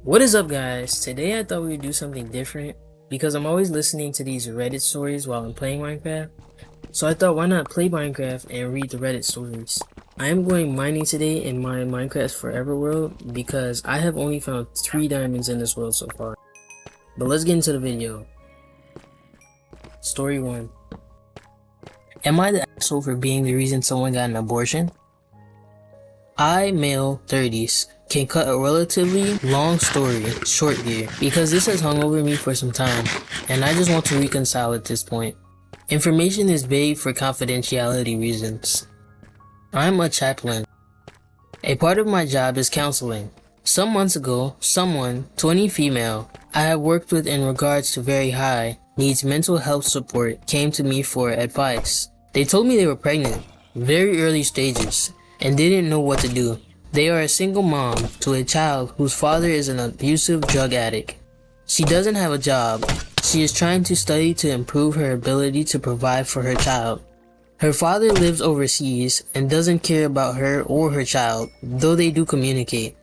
What is up, guys? Today I thought we would do something different because I'm always listening to these Reddit stories while I'm playing Minecraft. So I thought, why not play Minecraft and read the Reddit stories? I am going mining today in my Minecraft Forever world because I have only found 3 diamonds in this world so far. But let's get into the video. Story 1. Am I the asshole for being the reason someone got an abortion? I, male, 30s, can cut a relatively long story short here because this has hung over me for some time and I just want to reconcile at this point. Information is vague for confidentiality reasons. I'm a chaplain. A part of my job is counseling. Some months ago, someone, 20 female, I have worked with in regards to very high, needs mental health support came to me for advice. They told me they were pregnant, very early stages, and didn't know what to do. They are a single mom to a child whose father is an abusive drug addict. She doesn't have a job. She is trying to study to improve her ability to provide for her child. Her father lives overseas and doesn't care about her or her child, though they do communicate.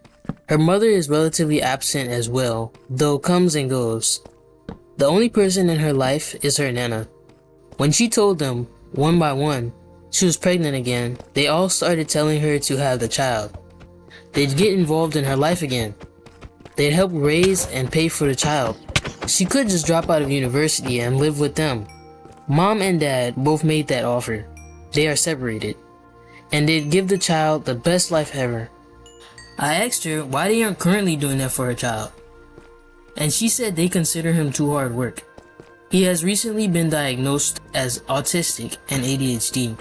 Her mother is relatively absent as well, though comes and goes. The only person in her life is her nana. When she told them, one by one, she was pregnant again, they all started telling her to have the child. They'd get involved in her life again. They'd help raise and pay for the child. She could just drop out of university and live with them. Mom and dad both made that offer. They are separated. And they'd give the child the best life ever. I asked her why they aren't currently doing that for her child. And she said they consider him too hard work. He has recently been diagnosed as autistic and ADHD.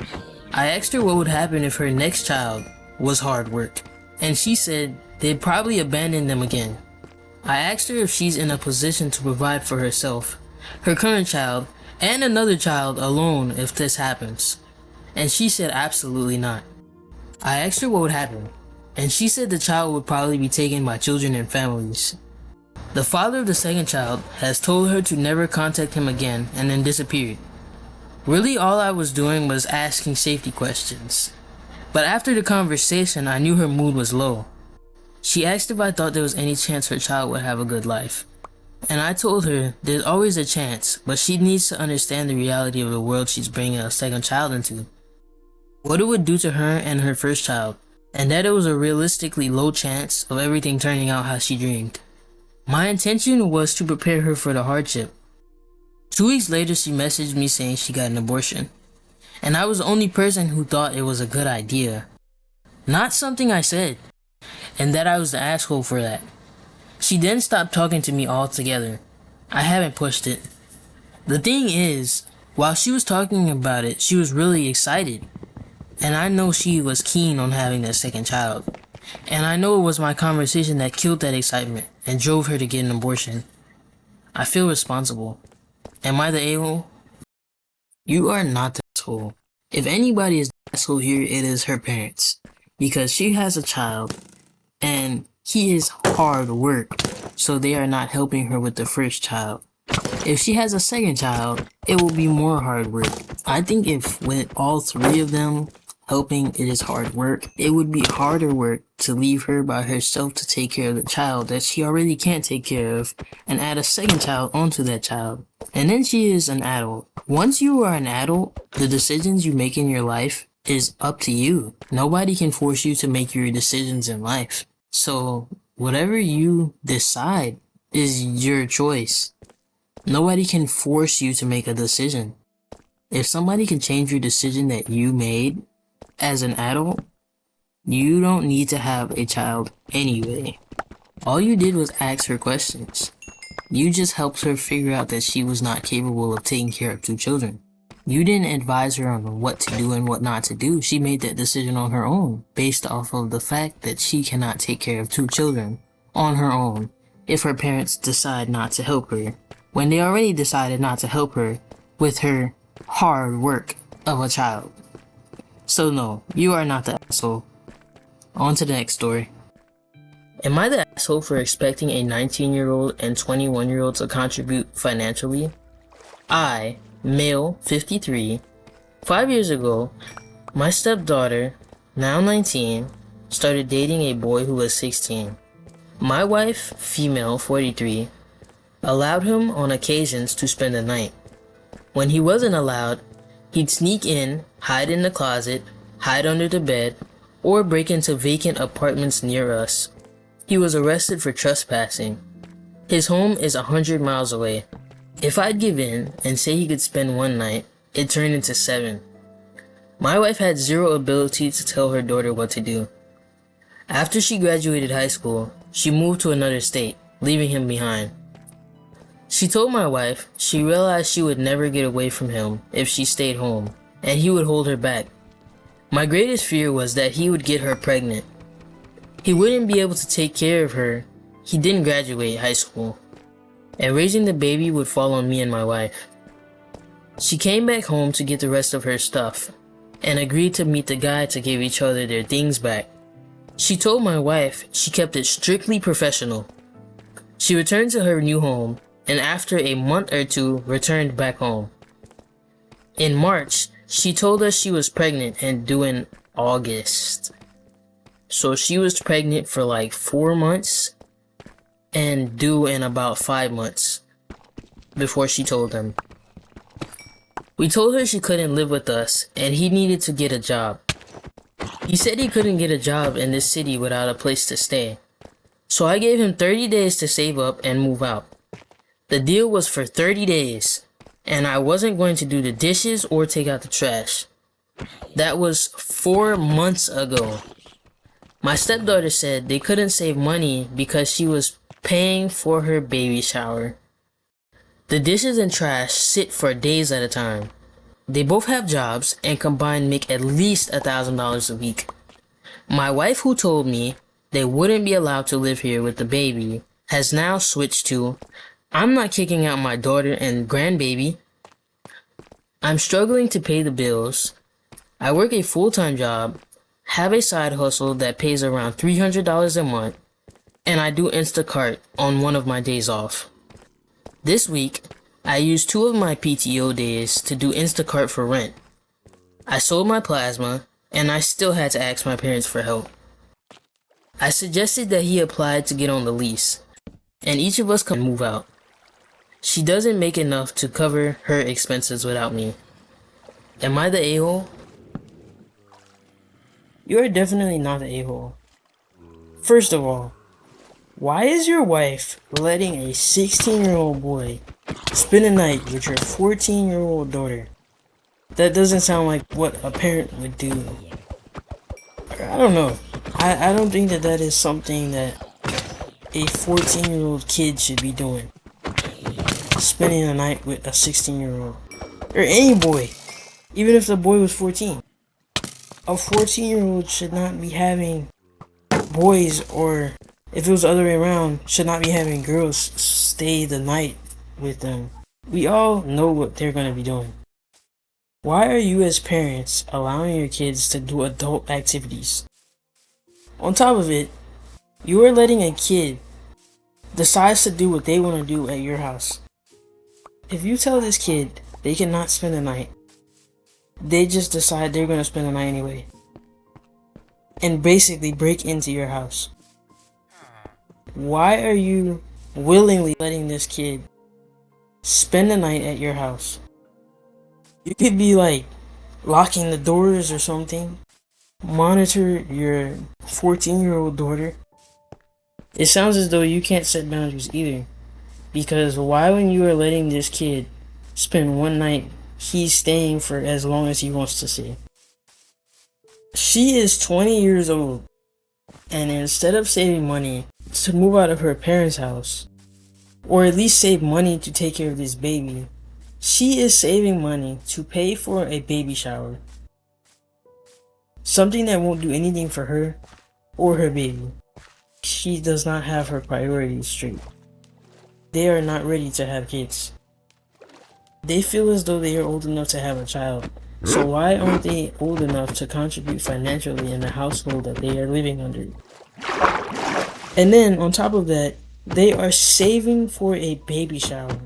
I asked her what would happen if her next child was hard work, and she said they'd probably abandon them again. I asked her if she's in a position to provide for herself, her current child, and another child alone if this happens, and she said absolutely not. I asked her what would happen, and she said the child would probably be taken by children and families. The father of the second child has told her to never contact him again and then disappeared. Really, all I was doing was asking safety questions. But after the conversation, I knew her mood was low. She asked if I thought there was any chance her child would have a good life. And I told her there's always a chance, but she needs to understand the reality of the world she's bringing a second child into. What it would do to her and her first child, and that it was a realistically low chance of everything turning out how she dreamed. My intention was to prepare her for the hardship. 2 weeks later, she messaged me saying she got an abortion. And I was the only person who thought it was a good idea. Not something I said. And that I was the asshole for that. She then stopped talking to me altogether. I haven't pushed it. The thing is, while she was talking about it, she was really excited. And I know she was keen on having that second child. And I know it was my conversation that killed that excitement and drove her to get an abortion. I feel responsible. Am I the a-hole? You are not the asshole. If anybody is the asshole here, it is her parents. Because she has a child, and he is hard work, so they are not helping her with the first child. If she has a second child, it will be more hard work. I think if with all 3 of them helping, it is hard work, it would be harder work to leave her by herself to take care of the child that she already can't take care of and add a second child onto that child. And then she is an adult. Once you are an adult, the decisions you make in your life is up to you. Nobody can force you to make your decisions in life. So whatever you decide is your choice. Nobody can force you to make a decision. If somebody can change your decision that you made as an adult, you don't need to have a child anyway. All you did was ask her questions. You just helped her figure out that she was not capable of taking care of 2 children. You didn't advise her on what to do and what not to do. She made that decision on her own, based off of the fact that she cannot take care of 2 children on her own if her parents decide not to help her, when they already decided not to help her with her hard work of a child. So no, you are not the asshole. On to the next story. Am I the asshole for expecting a 19-year-old and 21-year-old to contribute financially? I, male, 53, 5 years ago, my stepdaughter, now 19, started dating a boy who was 16. My wife, female 43, allowed him on occasions to spend the night. When he wasn't allowed, he'd sneak in, hide in the closet, hide under the bed, or break into vacant apartments near us. He was arrested for trespassing. His home is 100 miles away. If I'd give in and say he could spend one night, it turned into 7. My wife had zero ability to tell her daughter what to do. After she graduated high school, she moved to another state, leaving him behind. She told my wife she realized she would never get away from him if she stayed home, and he would hold her back. My greatest fear was that he would get her pregnant. He wouldn't be able to take care of her. He didn't graduate high school, and raising the baby would fall on me and my wife. She came back home to get the rest of her stuff, and agreed to meet the guy to give each other their things back. She told my wife she kept it strictly professional. She returned to her new home, and after a month or 2 returned back home. In March, she told us she was pregnant and due in August. So she was pregnant for like 4 months and due in about 5 months before she told him. We told her she couldn't live with us and he needed to get a job. He said he couldn't get a job in this city without a place to stay. So I gave him 30 days to save up and move out. The deal was for 30 days, and I wasn't going to do the dishes or take out the trash. That was 4 months ago. My stepdaughter said they couldn't save money because she was paying for her baby shower. The dishes and trash sit for days at a time. They both have jobs and combined make at least $1,000 a week. My wife, who told me they wouldn't be allowed to live here with the baby, has now switched to, "I'm not kicking out my daughter and grandbaby." I'm struggling to pay the bills. I work a full-time job, have a side hustle that pays around $300 a month, and I do Instacart on one of my days off. This week, I used 2 of my PTO days to do Instacart for rent. I sold my plasma, and I still had to ask my parents for help. I suggested that he applied to get on the lease, and each of us can move out. She doesn't make enough to cover her expenses without me. Am I the a-hole? You are definitely not the a-hole. First of all, why is your wife letting a 16-year-old boy spend a night with your 14-year-old daughter? That doesn't sound like what a parent would do. I don't know. I don't think that is something that a 14-year-old kid should be doing. Spending a night with a 16-year-old. Or any boy. Even if the boy was 14. A 14-year-old should not be having boys, or if it was the other way around, should not be having girls stay the night with them. We all know what they're going to be doing. Why are you as parents allowing your kids to do adult activities? On top of it, you are letting a kid decide to do what they want to do at your house. If you tell this kid they cannot spend the night, they just decide they're going to spend the night anyway. And basically break into your house. Why are you willingly letting this kid spend the night at your house? You could be like locking the doors or something. Monitor your 14-year-old daughter. It sounds as though you can't set boundaries either. Because why, when you are letting this kid spend one night, he's staying for as long as he wants to stay? She is 20 years old, and instead of saving money to move out of her parents' house, or at least save money to take care of this baby, she is saving money to pay for a baby shower. Something that won't do anything for her or her baby. She does not have her priorities straight. They are not ready to have kids. They feel as though they are old enough to have a child. So why aren't they old enough to contribute financially in the household that they are living under? And then on top of that, they are saving for a baby shower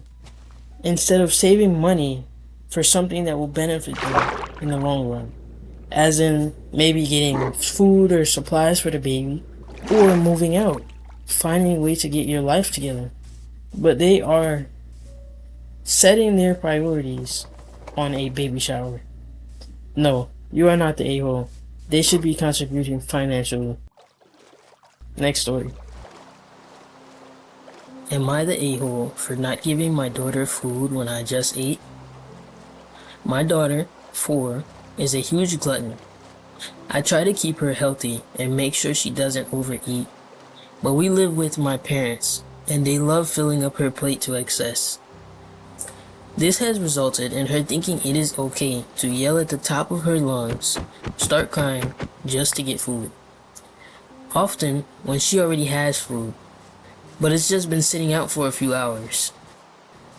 instead of saving money for something that will benefit them in the long run. As in maybe getting food or supplies for the baby, or moving out finding a way to get your life together, but they are setting their priorities on a baby shower. No, you are not the a-hole. They should be contributing financially. Next story. Am I the a-hole for not giving my daughter food when I just ate? My daughter, 4, is a huge glutton. I try to keep her healthy and make sure she doesn't overeat, but we live with my parents and they love filling up her plate to excess. This has resulted in her thinking it is okay to yell at the top of her lungs, start crying just to get food. Often when she already has food, but it's just been sitting out for a few hours.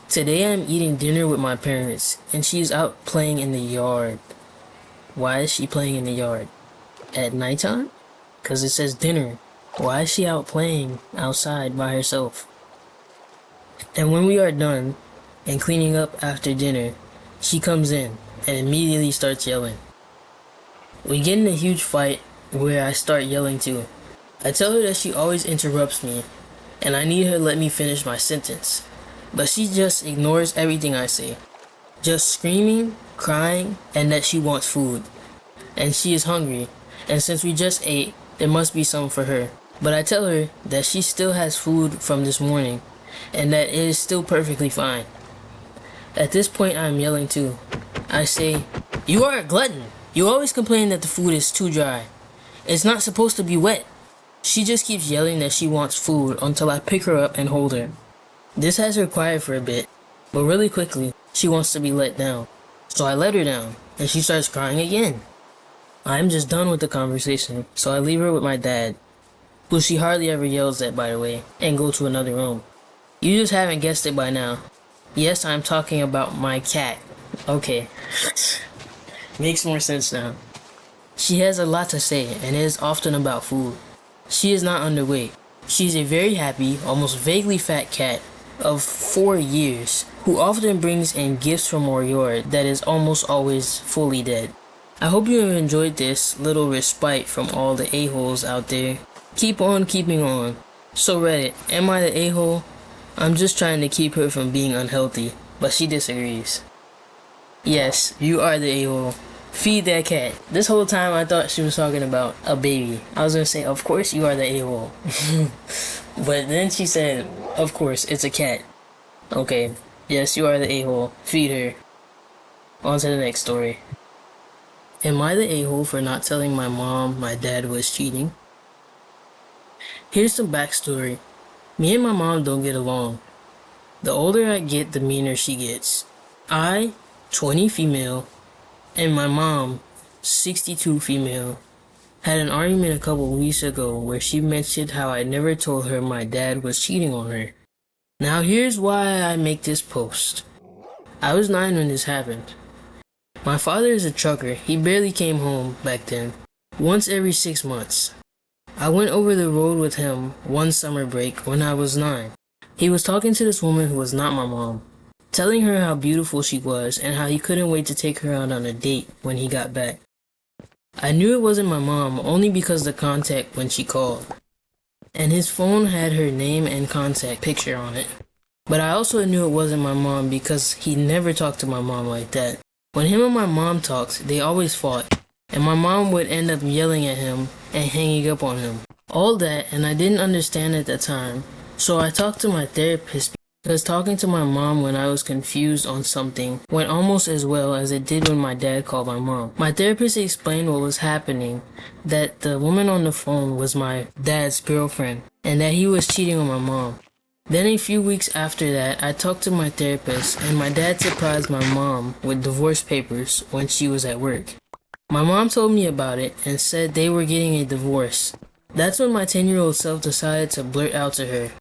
Today I'm eating dinner with my parents and she's out playing in the yard. Why is she playing in the yard? At nighttime? Cause it says dinner. Why is she out playing outside by herself? And when we are done and cleaning up after dinner, she comes in and immediately starts yelling. We get in a huge fight where I start yelling too. I tell her that she always interrupts me and I need her to let me finish my sentence, but she just ignores everything I say, just screaming, crying, and that she wants food. And she is hungry, and since we just ate, there must be some for her. But I tell her that she still has food from this morning, and that it is still perfectly fine. At this point I am yelling too. I say, "You are a glutton. You always complain that the food is too dry. It's not supposed to be wet." She just keeps yelling that she wants food until I pick her up and hold her. This has her quiet for a bit, but really quickly, she wants to be let down. So I let her down, and she starts crying again. I'm just done with the conversation, so I leave her with my dad, who she hardly ever yells at, by the way, and go to another room. You just haven't guessed it by now. Yes, I'm talking about my cat. Okay. Makes more sense now. She has a lot to say, and it is often about food. She is not underweight. She's a very happy, almost vaguely fat cat of 4 years, who often brings in gifts from our yard that is almost always fully dead. I hope you have enjoyed this little respite from all the a-holes out there. Keep on keeping on. So Reddit, am I the a-hole? I'm just trying to keep her from being unhealthy, but she disagrees. Yes, you are the a-hole. Feed that cat. This whole time I thought she was talking about a baby. I was gonna say, of course you are the a-hole. But then she said, of course, it's a cat. Okay, yes, you are the a-hole. Feed her. On to the next story. Am I the a-hole for not telling my mom my dad was cheating? Here's some backstory. Me and my mom don't get along. The older I get, the meaner she gets. I, 20 female, and my mom, 62 female, had an argument a couple weeks ago where she mentioned how I never told her my dad was cheating on her. Now here's why I make this post. I was 9 when this happened. My father is a trucker. He barely came home back then, once every 6 months. I went over the road with him one summer break when I was 9. He was talking to this woman who was not my mom, telling her how beautiful she was and how he couldn't wait to take her out on a date when he got back. I knew it wasn't my mom only because the contact when she called, and his phone had her name and contact picture on it. But I also knew it wasn't my mom because he never talked to my mom like that. When him and my mom talked, they always fought, and my mom would end up yelling at him and hanging up on him. All that, and I didn't understand at the time, so I talked to my therapist because talking to my mom when I was confused on something went almost as well as it did when my dad called my mom. My therapist explained what was happening, that the woman on the phone was my dad's girlfriend, and that he was cheating on my mom. Then a few weeks after that, I talked to my therapist, and my dad surprised my mom with divorce papers when she was at work. My mom told me about it and said they were getting a divorce. That's when my 10-year-old self decided to blurt out to her,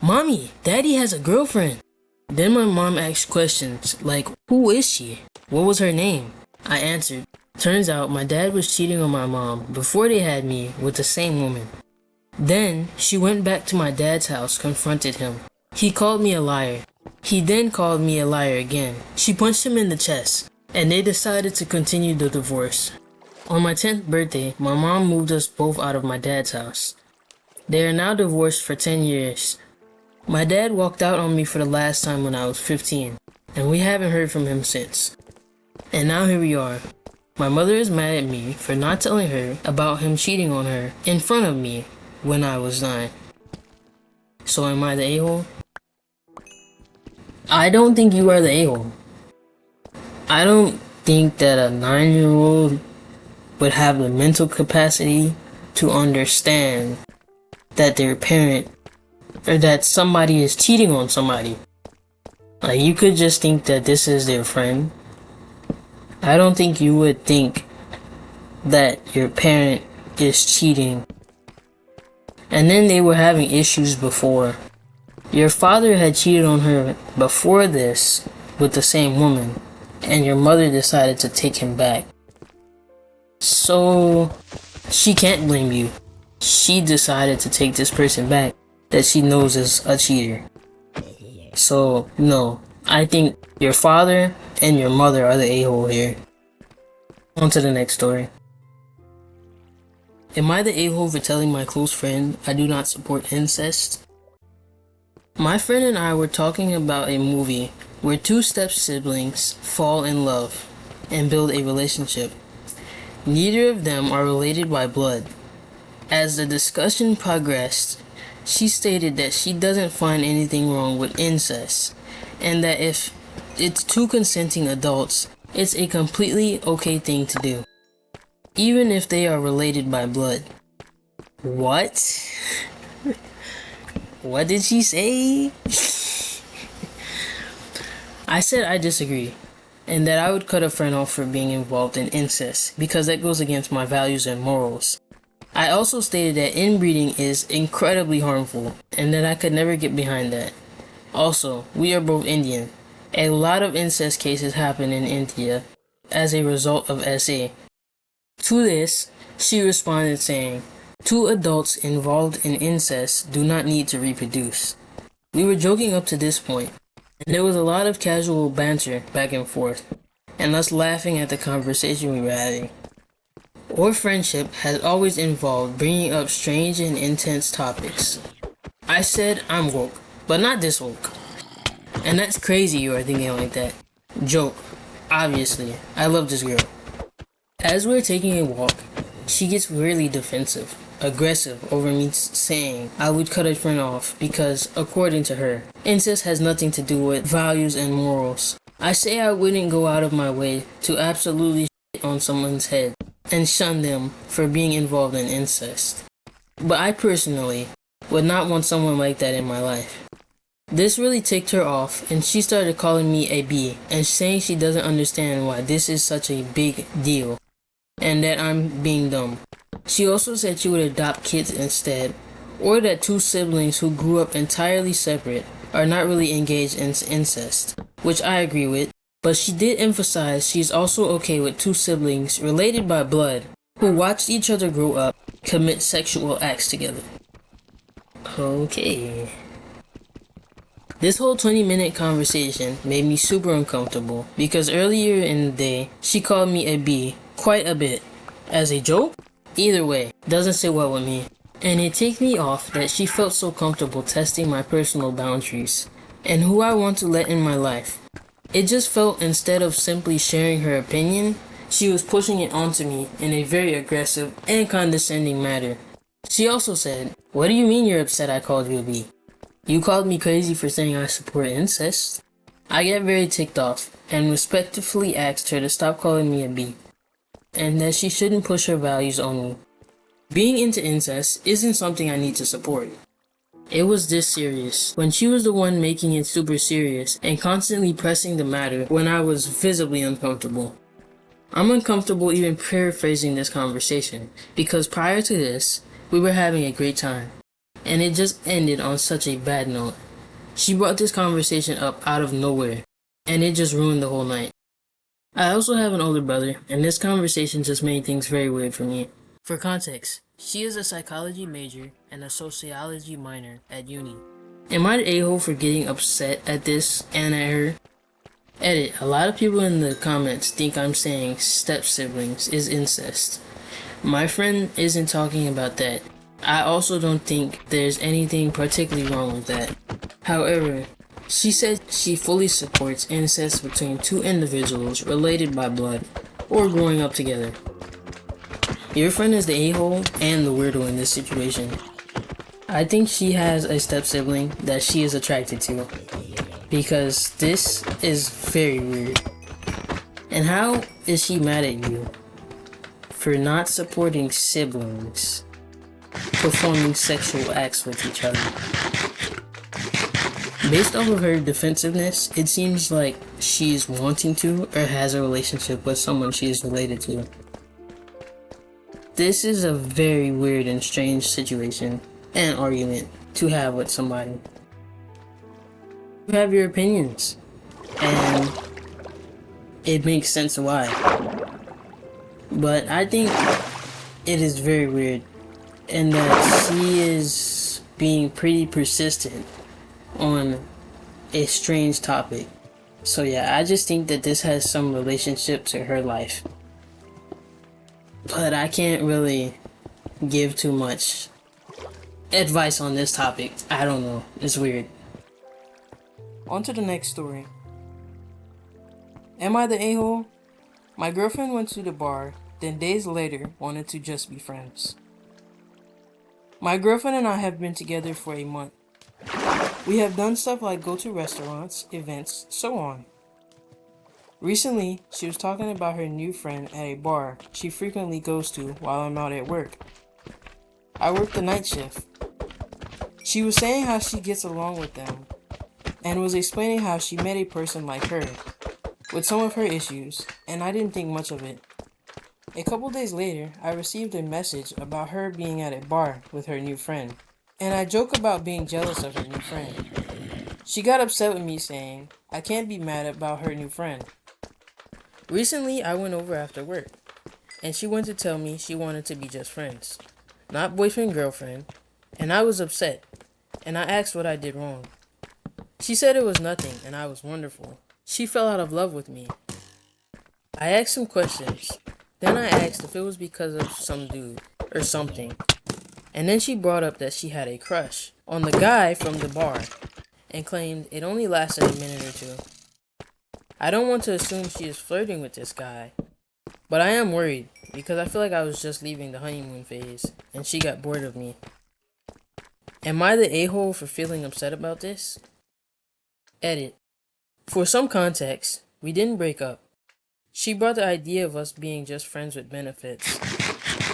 "Mommy, Daddy has a girlfriend." Then my mom asked questions like, "Who is she? What was her name?" I answered. Turns out my dad was cheating on my mom before they had me with the same woman. Then she went back to my dad's house, confronted him. He called me a liar. He then called me a liar again. She punched him in the chest, and they decided to continue the divorce. On my 10th birthday, my mom moved us both out of my dad's house. They are now divorced for 10 years. My dad walked out on me for the last time when I was 15, and we haven't heard from him since. And now here we are. My mother is mad at me for not telling her about him cheating on her in front of me when I was 9. So am I the a-hole? I don't think you are the a-hole. I don't think that a 9-year-old would have the mental capacity to understand that their parent or that somebody is cheating on somebody. Like, you could just think that this is their friend. I don't think you would think that your parent is cheating. And then they were having issues before. Your father had cheated on her before this with the same woman, and your mother decided to take him back. So she can't blame you. She decided to take this person back that she knows is a cheater. So no, I think your father and your mother are the a-hole here. On to the next story. Am I the a-hole for telling my close friend I do not support incest? My friend and I were talking about a movie where 2 step-siblings fall in love and build a relationship. Neither of them are related by blood. As the discussion progressed, she stated that she doesn't find anything wrong with incest, and that if it's 2 consenting adults, it's a completely okay thing to do, even if they are related by blood. What? What did she say? I said I disagree, and that I would cut a friend off for being involved in incest, because that goes against my values and morals. I also stated that inbreeding is incredibly harmful, and that I could never get behind that. Also, we are both Indian. A lot of incest cases happen in India as a result of SA. To this, she responded saying, 2 adults involved in incest do not need to reproduce. We were joking up to this point, and there was a lot of casual banter back and forth, and us laughing at the conversation we were having. Our friendship has always involved bringing up strange and intense topics. I said I'm woke, but not this woke. And that's crazy you are thinking like that. Joke. Obviously, I love this girl. As we're taking a walk, she gets really defensive, aggressive over me saying I would cut a friend off because, according to her, incest has nothing to do with values and morals. I say I wouldn't go out of my way to absolutely shit on someone's head and shun them for being involved in incest. But I personally would not want someone like that in my life. This really ticked her off, and she started calling me a B and saying she doesn't understand why this is such a big deal and that I'm being dumb. She also said she would adopt kids instead, or that 2 siblings who grew up entirely separate are not really engaged in incest, which I agree with. But she did emphasize she's also okay with 2 siblings related by blood who watched each other grow up commit sexual acts together. Okay. This whole 20-minute conversation made me super uncomfortable because earlier in the day she called me a B quite a bit. As a joke? Either way, doesn't sit well with me. And it ticked me off that she felt so comfortable testing my personal boundaries and who I want to let in my life. It just felt instead of simply sharing her opinion, she was pushing it onto me in a very aggressive and condescending manner. She also said, "What do you mean you're upset I called you a B? You called me crazy for saying I support incest?" I get very ticked off and respectfully asked her to stop calling me a B and that she shouldn't push her values on me. Being into incest isn't something I need to support. It was this serious when she was the one making it super serious and constantly pressing the matter when I was visibly uncomfortable. I'm uncomfortable even paraphrasing this conversation because prior to this, we were having a great time, and it just ended on such a bad note. She brought this conversation up out of nowhere, and it just ruined the whole night. I also have an older brother, and this conversation just made things very weird for me. For context, she is a psychology major and a sociology minor at uni. Am I the a-hole for getting upset at this and at her? Edit, a lot of people in the comments think I'm saying step-siblings is incest. My friend isn't talking about that. I also don't think there's anything particularly wrong with that. However, she said she fully supports incest between two individuals related by blood or growing up together. Your friend is the a-hole and the weirdo in this situation. I think she has a step sibling that she is attracted to, because this is very weird. And how is she mad at you for not supporting siblings performing sexual acts with each other? Based off of her defensiveness, it seems like she's wanting to or has a relationship with someone she is related to. This is a very weird and strange situation and argument to have with somebody. You have your opinions, and it makes sense why. But I think it is very weird, and that she is being pretty persistent on a strange topic. So yeah, I just think that this has some relationship to her life. But I can't really give too much advice on this topic. I don't know. It's weird. On to the next story. Am I the a-hole? My girlfriend went to the bar, then days later wanted to just be friends. My girlfriend and I have been together for a month. We have done stuff like go to restaurants, events, so on. Recently, she was talking about her new friend at a bar she frequently goes to while I'm out at work. I work the night shift. She was saying how she gets along with them, and was explaining how she met a person like her, with some of her issues, and I didn't think much of it. A couple days later, I received a message about her being at a bar with her new friend, and I joke about being jealous of her new friend. She got upset with me saying, I can't be mad about her new friend. Recently, I went over after work, and she went to tell me she wanted to be just friends, not boyfriend-girlfriend, and I was upset, and I asked what I did wrong. She said it was nothing, and I was wonderful. She fell out of love with me. I asked some questions, then I asked if it was because of some dude, or something, and then she brought up that she had a crush on the guy from the bar, and claimed it only lasted a minute or two. I don't want to assume she is flirting with this guy, but I am worried because I feel like I was just leaving the honeymoon phase and she got bored of me. Am I the a-hole for feeling upset about this? Edit. For some context, we didn't break up. She brought the idea of us being just friends with benefits,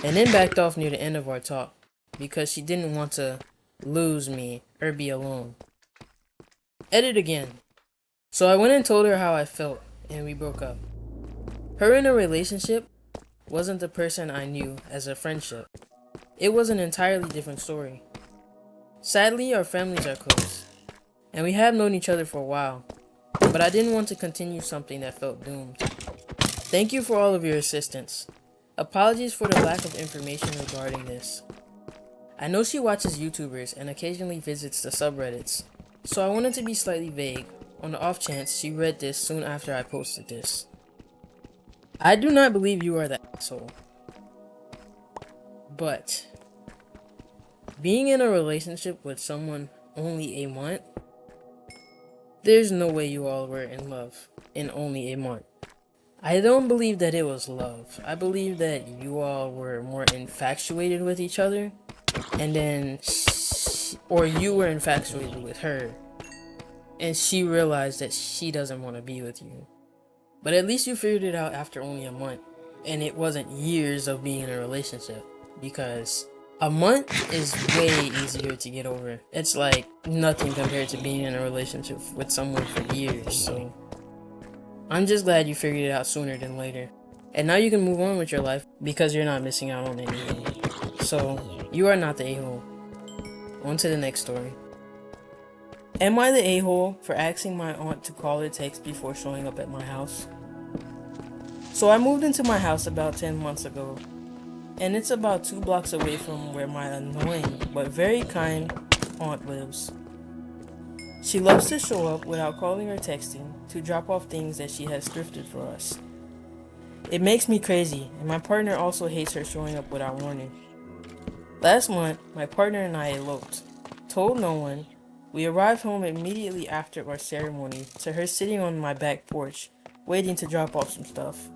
and then backed off near the end of our talk because she didn't want to lose me or be alone. Edit again. So I went and told her how I felt, and we broke up. Her in a relationship wasn't the person I knew as a friendship. It was an entirely different story. Sadly, our families are close, and we have known each other for a while, but I didn't want to continue something that felt doomed. Thank you for all of your assistance. Apologies for the lack of information regarding this. I know she watches YouTubers and occasionally visits the subreddits, so I wanted to be slightly vague on the off chance she read this soon after I posted this. I do not believe you are the asshole, but being in a relationship with someone only a month, there's no way you all were in love in only a month. I don't believe that it was love. I believe that you all were more infatuated with each other, and then or you were infatuated with her, and she realized that she doesn't want to be with you. But at least you figured it out after only a month, and it wasn't years of being in a relationship, because a month is way easier to get over. It's like nothing compared to being in a relationship with someone for years. So I'm just glad you figured it out sooner than later, and now you can move on with your life because you're not missing out on anything. So you are not the a-hole. On to the next story. Am I the a-hole for asking my aunt to call or text before showing up at my house? So I moved into my house about 10 months ago, and it's about 2 blocks away from where my annoying but very kind aunt lives. She loves to show up without calling or texting to drop off things that she has thrifted for us. It makes me crazy, and my partner also hates her showing up without warning. Last month, my partner and I eloped. Told no one. We arrived home immediately after our ceremony to her sitting on my back porch, waiting to drop off some stuff.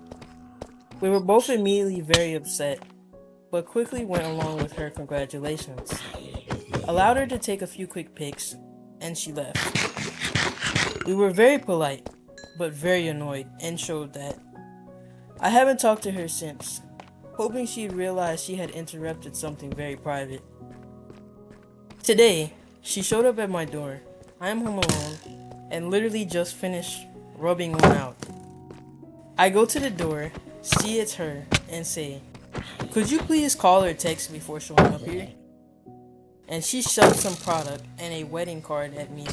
We were both immediately very upset, but quickly went along with her congratulations. Allowed her to take a few quick pics, and she left. We were very polite, but very annoyed, and showed that. I haven't talked to her since, hoping she'd realize she had interrupted something very private. Today, she showed up at my door. I am home alone, and literally just finished rubbing one out. I go to the door, see it's her, and say, "Could you please call or text before showing up here?" And she shoves some product and a wedding card at me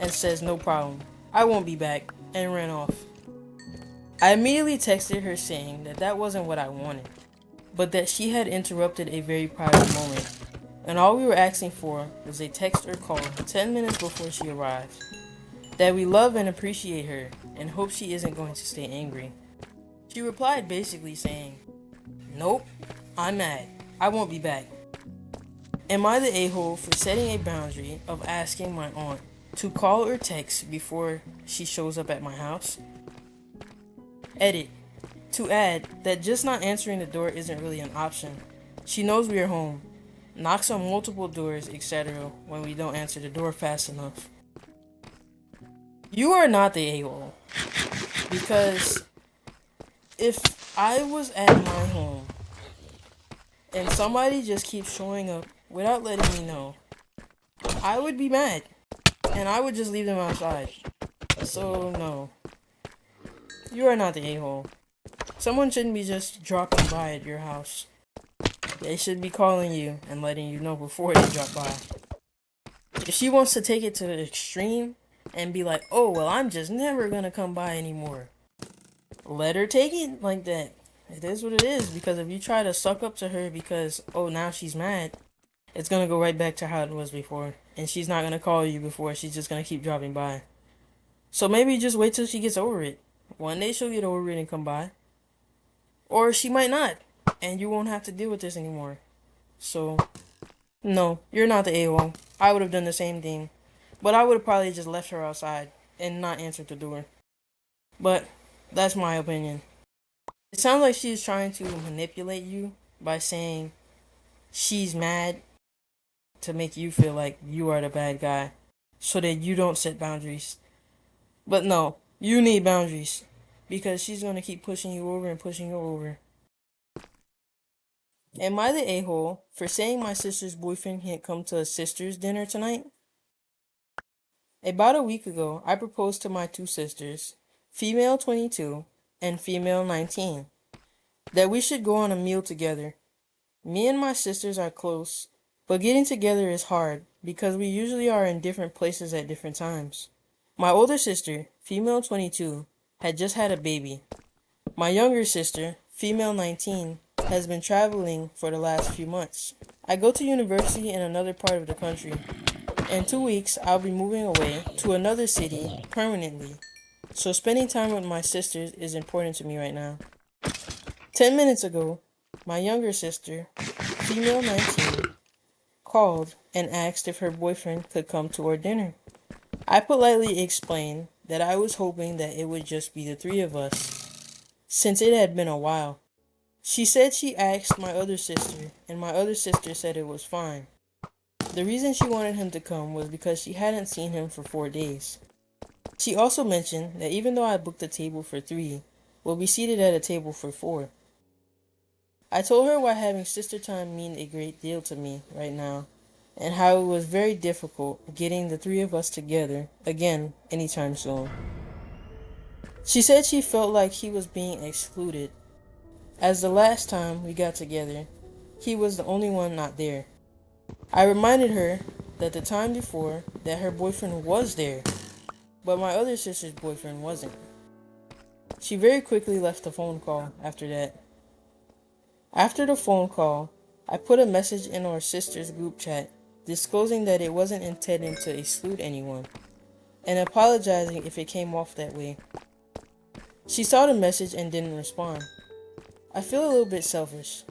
and says no problem, I won't be back, and ran off. I immediately texted her saying that wasn't what I wanted, but that she had interrupted a very private moment, and all we were asking for was a text or call 10 minutes before she arrived. That we love and appreciate her and hope she isn't going to stay angry. She replied basically saying, "Nope, I'm mad. I won't be back." Am I the a-hole for setting a boundary of asking my aunt to call or text before she shows up at my house? Edit. To add that just not answering the door isn't really an option. She knows we are home, knocks on multiple doors, etc. when we don't answer the door fast enough. You are not the a-hole, because if I was at my home and somebody just keeps showing up without letting me know, I would be mad, and I would just leave them outside. So no, you are not the a-hole. Someone shouldn't be just dropping by at your house. They should be calling you and letting you know before they drop by. If she wants to take it to the extreme and be like, "Oh, well, I'm just never gonna come by anymore," let her take it like that. It is what it is, because if you try to suck up to her because, oh, now she's mad, it's gonna go right back to how it was before, and she's not gonna call you before, she's just gonna keep dropping by. So maybe just wait till she gets over it. One day she'll get over it and come by. Or she might not, and you won't have to deal with this anymore. So, no, you're not the a-hole. I would have done the same thing, but I would have probably just left her outside and not answered the door. But that's my opinion. It sounds like she's trying to manipulate you by saying she's mad to make you feel like you are the bad guy so that you don't set boundaries. But no, you need boundaries, because she's going to keep pushing you over and pushing you over. Am I the a-hole for saying my sister's boyfriend can't come to a sister's dinner tonight? About a week ago, I proposed to my two sisters, female 22 and female 19, that we should go on a meal together. Me and my sisters are close, but getting together is hard because we usually are in different places at different times. My older sister, female 22, had just had a baby. My younger sister, female 19, has been traveling for the last few months. I go to university in another part of the country. In 2 weeks, I'll be moving away to another city permanently. So spending time with my sisters is important to me right now. 10 minutes ago, my younger sister, female 19, called and asked if her boyfriend could come to our dinner. I politely explained that I was hoping that it would just be the three of us, since it had been a while. She said she asked my other sister, and my other sister said it was fine. The reason she wanted him to come was because she hadn't seen him for 4 days. She also mentioned that even though I booked a table for 3, we'll be seated at a table for 4. I told her why having sister time meant a great deal to me right now, and how it was very difficult getting the 3 of us together again anytime soon. She said she felt like he was being excluded, as the last time we got together, he was the only one not there. I reminded her that the time before that her boyfriend was there, but my other sister's boyfriend wasn't. She very quickly left the phone call after that. After the phone call, I put a message in our sister's group chat disclosing that it wasn't intended to exclude anyone, and apologizing if it came off that way. She saw the message and didn't respond. I feel a little bit selfish,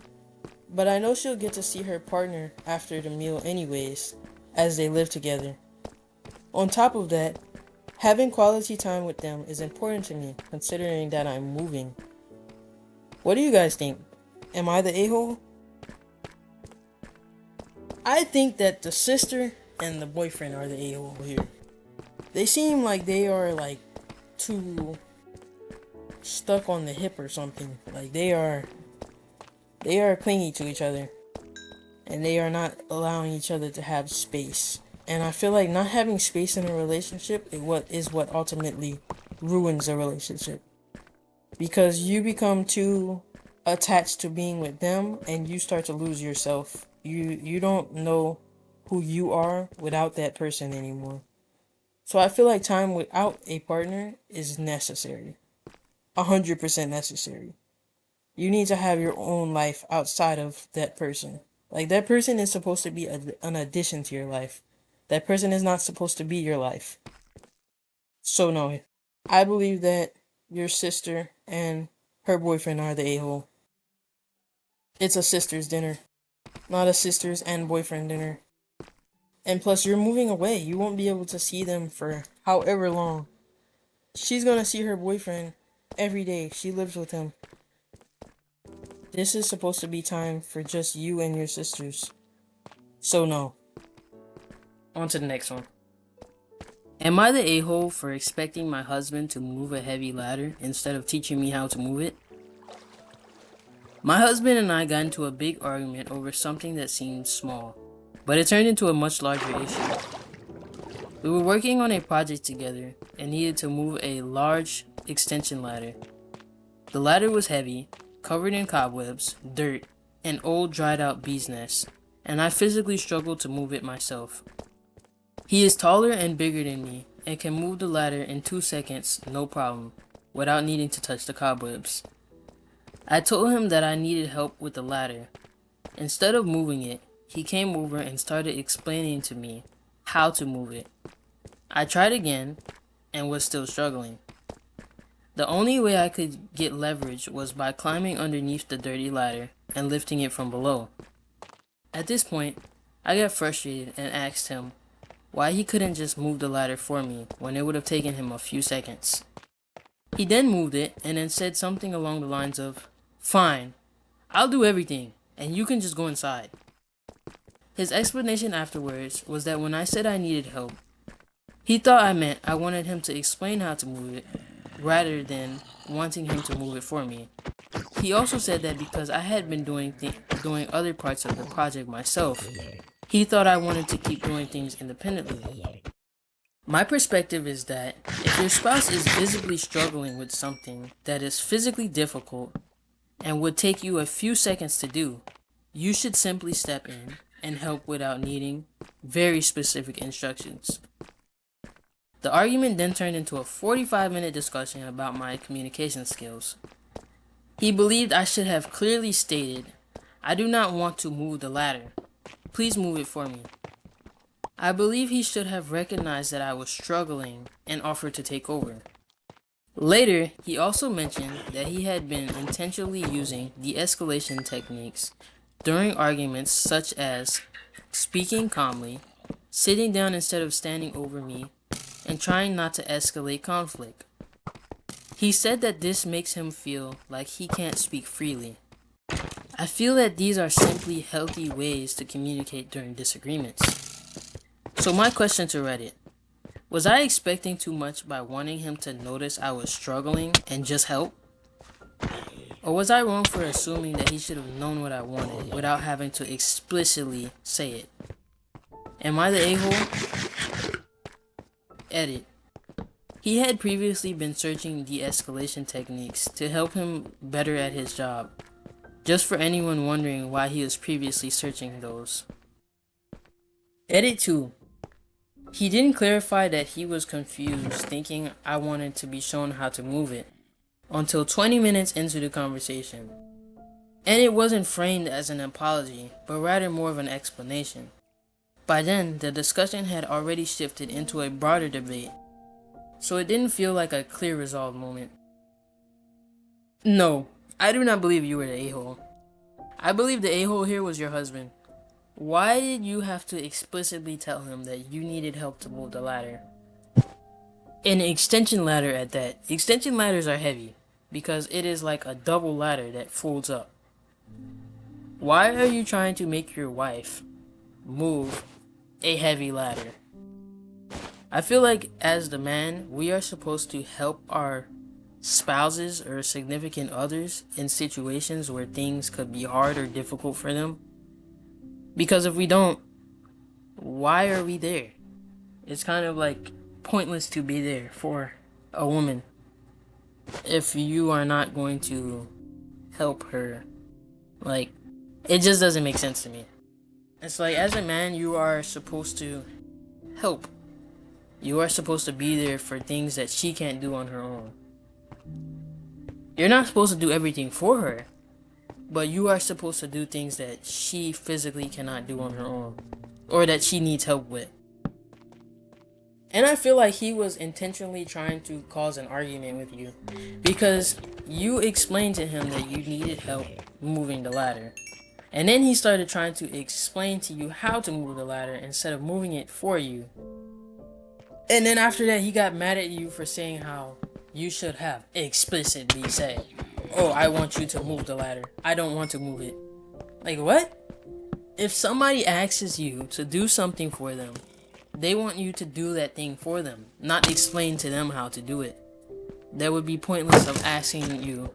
but I know she'll get to see her partner after the meal anyways, as they live together. On top of that, having quality time with them is important to me, considering that I'm moving. What do you guys think? Am I the a-hole? I think that the sister and the boyfriend are the a-hole here. They seem like they are like too stuck on the hip or something. Like they are clingy to each other, and they are not allowing each other to have space. And I feel like not having space in a relationship is what ultimately ruins a relationship, because you become too attached to being with them and you start to lose yourself. You don't know who you are without that person anymore. So I feel like time without a partner is necessary. 100% necessary. You need to have your own life outside of that person. Like, that person is supposed to be an addition to your life. That person is not supposed to be your life. So no, I believe that your sister and her boyfriend are the a-hole. It's a sister's dinner, not a sister's and boyfriend dinner. And plus, you're moving away. You won't be able to see them for however long. She's gonna see her boyfriend every day. She lives with him. This is supposed to be time for just you and your sisters. So no. On to the next one. Am I the a-hole for expecting my husband to move a heavy ladder instead of teaching me how to move it? My husband and I got into a big argument over something that seemed small, but it turned into a much larger issue. We were working on a project together and needed to move a large extension ladder. The ladder was heavy, covered in cobwebs, dirt, and old dried out bees' nests, and I physically struggled to move it myself. He is taller and bigger than me and can move the ladder in 2 seconds, no problem, without needing to touch the cobwebs. I told him that I needed help with the ladder. Instead of moving it, he came over and started explaining to me how to move it. I tried again and was still struggling. The only way I could get leverage was by climbing underneath the dirty ladder and lifting it from below. At this point, I got frustrated and asked him why he couldn't just move the ladder for me when it would have taken him a few seconds. He then moved it and then said something along the lines of, "Fine, I'll do everything, and you can just go inside." His explanation afterwards was that when I said I needed help, he thought I meant I wanted him to explain how to move it, rather than wanting him to move it for me. He also said that because I had been doing other parts of the project myself, he thought I wanted to keep doing things independently. My perspective is that if your spouse is visibly struggling with something that is physically difficult and would take you a few seconds to do, you should simply step in and help without needing very specific instructions. The argument then turned into a 45-minute discussion about my communication skills. He believed I should have clearly stated, "I do not want to move the ladder. Please move it for me." I believe he should have recognized that I was struggling and offered to take over. Later, he also mentioned that he had been intentionally using de-escalation techniques during arguments, such as speaking calmly, sitting down instead of standing over me, and trying not to escalate conflict. He said that this makes him feel like he can't speak freely. I feel that these are simply healthy ways to communicate during disagreements. So my question to Reddit: was I expecting too much by wanting him to notice I was struggling and just help? Or was I wrong for assuming that he should have known what I wanted without having to explicitly say it? Am I the a-hole? Edit. He had previously been searching de-escalation techniques to help him better at his job. Just for anyone wondering why he was previously searching those. Edit 2. He didn't clarify that he was confused, thinking I wanted to be shown how to move it, until 20 minutes into the conversation. And it wasn't framed as an apology, but rather more of an explanation. By then, the discussion had already shifted into a broader debate, so it didn't feel like a clear resolved moment. No, I do not believe you were the a-hole. I believe the a-hole here was your husband. Why did you have to explicitly tell him that you needed help to move the ladder? An extension ladder at that. Extension ladders are heavy because it is like a double ladder that folds up. Why are you trying to make your wife move a heavy ladder? I feel like as the man, we are supposed to help our spouses or significant others in situations where things could be hard or difficult for them. Because if we don't, why are we there? It's kind of like pointless to be there for a woman if you are not going to help her. Like, it just doesn't make sense to me. It's like, as a man, you are supposed to help. You are supposed to be there for things that she can't do on her own. You're not supposed to do everything for her, but you are supposed to do things that she physically cannot do on her own, or that she needs help with. And I feel like he was intentionally trying to cause an argument with you, because you explained to him that you needed help moving the ladder. And then he started trying to explain to you how to move the ladder instead of moving it for you. And then after that, he got mad at you for saying how you should have explicitly said, "Oh, I want you to move the ladder. I don't want to move it." Like, what? If somebody asks you to do something for them, they want you to do that thing for them, not explain to them how to do it. That would be pointless of asking you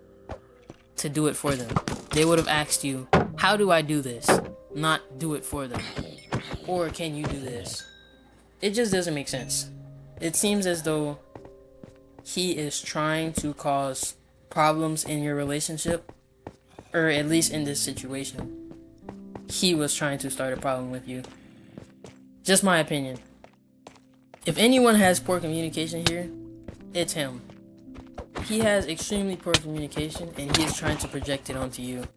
to do it for them. They would have asked you, "How do I do this?" Not do it for them. Or, "Can you do this?" It just doesn't make sense. It seems as though he is trying to cause problems in your relationship, or at least in this situation. He was trying to start a problem with you. Just my opinion. If anyone has poor communication here, it's him. He has extremely poor communication, and he is trying to project it onto you.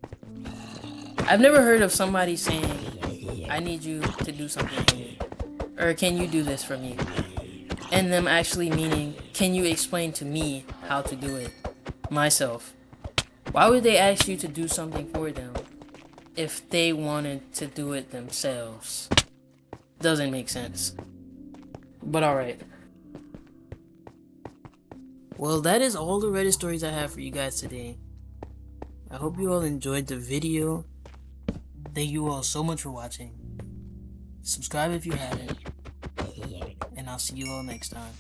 I've never heard of somebody saying, "I need you to do something for me," or "Can you do this for me?" and them actually meaning, "Can you explain to me how to do it myself?" Why would they ask you to do something for them if they wanted to do it themselves? Doesn't make sense. But alright. Well, that is all the Reddit stories I have for you guys today. I hope you all enjoyed the video. Thank you all so much for watching. Subscribe if you haven't. And I'll see you all next time.